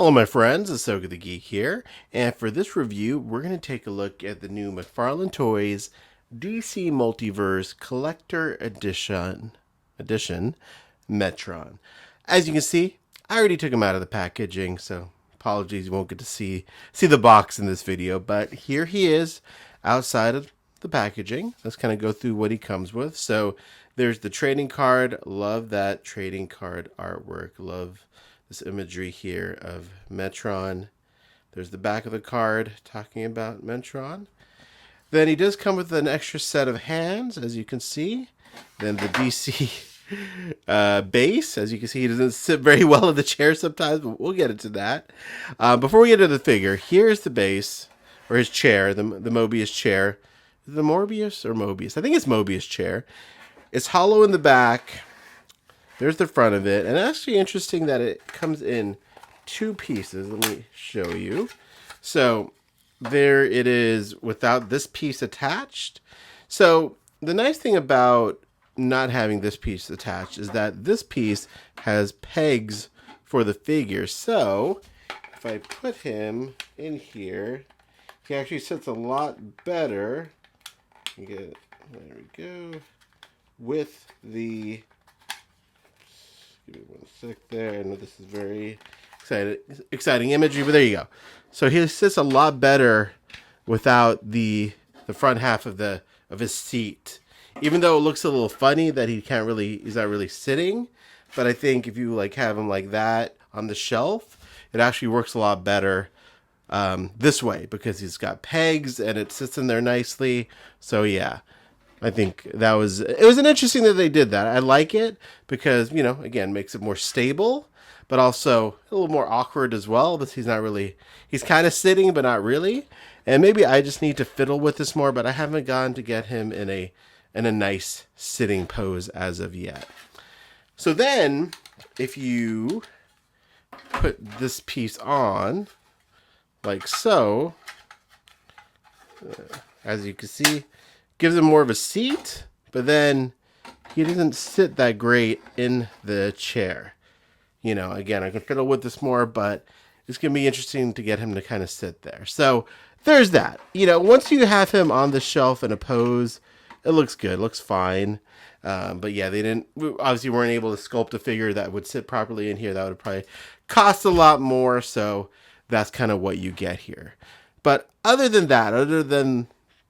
Hello my friends, Asoka the Geek here, and for this review we're going to take a look at the new McFarlane Toys DC Multiverse Collector Edition Metron. As you can see, I already took him out of the packaging, so apologies you won't get to see the box in this video, but here he is outside of the packaging. Let's kind of go through what he comes with. So there's the trading card. Love that trading card artwork. Love this imagery here of Metron. There's the back of the card talking about Metron. Then he does come with an extra set of hands, as you can see. Then the DC base. As you can see, he doesn't sit very well in the chair sometimes, but we'll get into that. Before we get into the figure, here's the base, or his chair, the Mobius chair. Is it the Morbius or Mobius? I think it's Mobius chair. It's hollow in the back. There's the front of it. And actually interesting that it comes in two pieces. Let me show you. So there it is without this piece attached. So the nice thing about not having this piece attached is that this piece has pegs for the figure. So if I put him in here, he actually sits a lot better. There we go. With the, give me one sec there. I know this is very exciting imagery, but there you go. So he sits a lot better without the front half of his seat. Even though it looks a little funny that he's not really sitting, but I think if you have him like that on the shelf, it actually works a lot better this way because he's got pegs and it sits in there nicely. So yeah, I think it was an interesting that they did that. I like it because, again, makes it more stable, but also a little more awkward as well, but he's kind of sitting, but not really. And maybe I just need to fiddle with this more, but I haven't gone to get him in a nice sitting pose as of yet. So then if you put this piece on like so, as you can see, gives him more of a seat, but then he doesn't sit that great in the chair. Again, I can fiddle with this more, but it's going to be interesting to get him to kind of sit there. So there's that. Once you have him on the shelf in a pose, it looks good, looks fine. But yeah, they obviously weren't able to sculpt a figure that would sit properly in here. That would probably cost a lot more. So that's kind of what you get here. But other than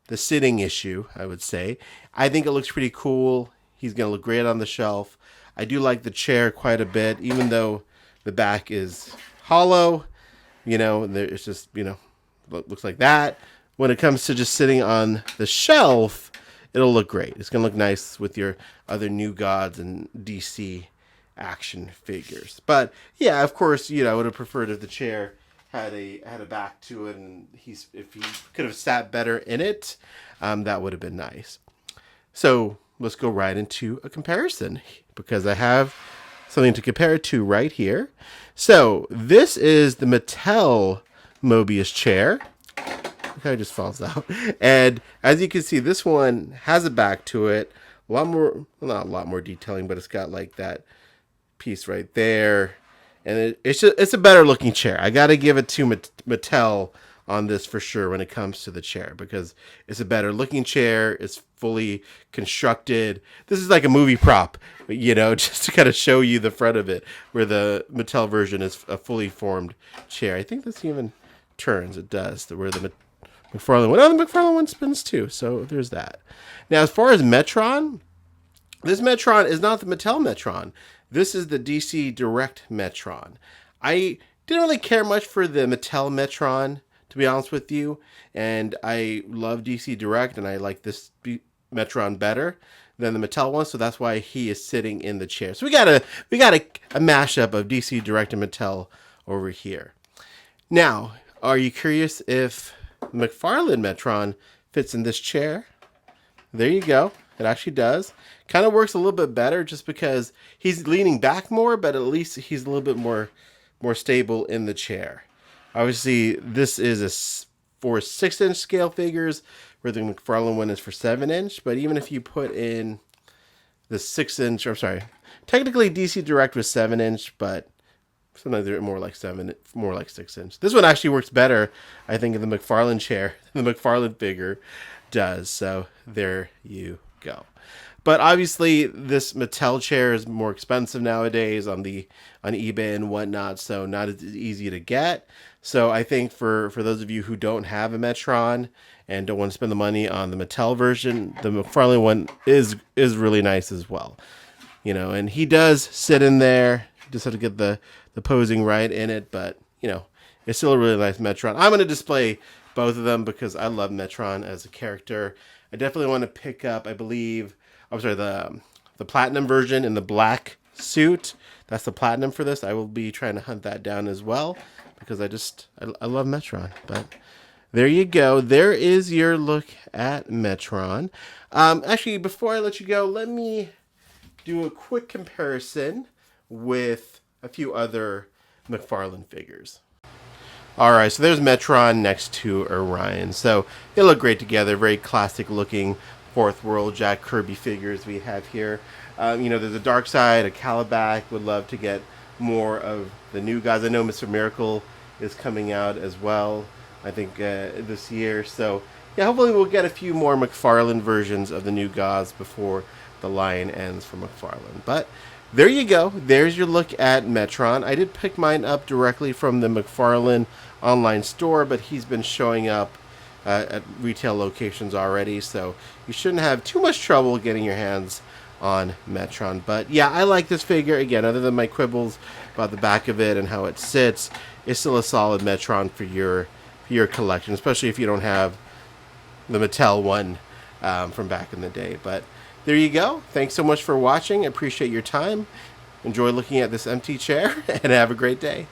the sitting issue, I would say, I think it looks pretty cool. He's going to look great on the shelf. I do like the chair quite a bit, even though the back is hollow. It's just, looks like that. When it comes to just sitting on the shelf, it'll look great. It's going to look nice with your other New Gods and DC action figures. But yeah, of course, I would have preferred if the chair had a back to it, and if he could have sat better in it, that would have been nice. So let's go right into a comparison because I have something to compare it to right here. So this is the Mattel Mobius chair. Look how it just falls out. And as you can see, this one has a back to it. Not a lot more detailing, but it's got like that piece right there. And it's a better looking chair. I got to give it to Mattel on this for sure when it comes to the chair because it's a better looking chair. It's fully constructed. This is like a movie prop, just to kind of show you the front of it, where the Mattel version is a fully formed chair. I think this even turns. It does. Where the McFarlane one. Oh, the McFarlane one spins too. So there's that. Now, as far as Metron, this Metron is not the Mattel Metron. This is the DC Direct Metron. I didn't really care much for the Mattel Metron, to be honest with you. And I love DC Direct, and I like this Metron better than the Mattel one. So that's why he is sitting in the chair. So we got a mashup of DC Direct and Mattel over here. Now, are you curious if McFarlane Metron fits in this chair? There you go. It actually does. Kind of works a little bit better just because he's leaning back more, but at least he's a little bit more stable in the chair. Obviously, this is for 6-inch scale figures, where the McFarlane one is for 7-inch. But even if you put in the 6-inch, technically DC Direct was 7-inch, but Sometimes they're more like 6 inch. This one actually works better, I think, in the McFarlane chair than the McFarlane figure does. So there you go. But obviously, this Mattel chair is more expensive nowadays on eBay and whatnot, so not as easy to get. So I think for those of you who don't have a Metron and don't want to spend the money on the Mattel version, the McFarlane one is really nice as well. You know, and he does sit in there. Just have to get the posing right in it, but you know, it's still a really nice Metron. I'm going to display both of them because I love Metron as a character. I definitely want to pick up, I believe, the platinum version in the black suit. That's the platinum for this. I will be trying to hunt that down as well because I love Metron. But there you go. There is your look at Metron. Actually, before I let you go, let me do a quick comparison with a few other McFarlane figures. Alright, so there's Metron next to Orion. So they look great together. Very classic looking Fourth World Jack Kirby figures we have here. You know, there's a Dark Side, a Calabac. Would love to get more of the new guys. I know Mr. Miracle is coming out as well, I think, this year. So yeah, hopefully we'll get a few more McFarlane versions of the new gods before the line ends for McFarlane. But there you go. There's your look at Metron. I did pick mine up directly from the McFarlane online store, but he's been showing up at retail locations already, so you shouldn't have too much trouble getting your hands on Metron. But yeah, I like this figure. Again, other than my quibbles about the back of it and how it sits, it's still a solid Metron for your collection, especially if you don't have the Mattel one from back in the day. But there you go. Thanks so much for watching. I appreciate your time. Enjoy looking at this empty chair, and have a great day.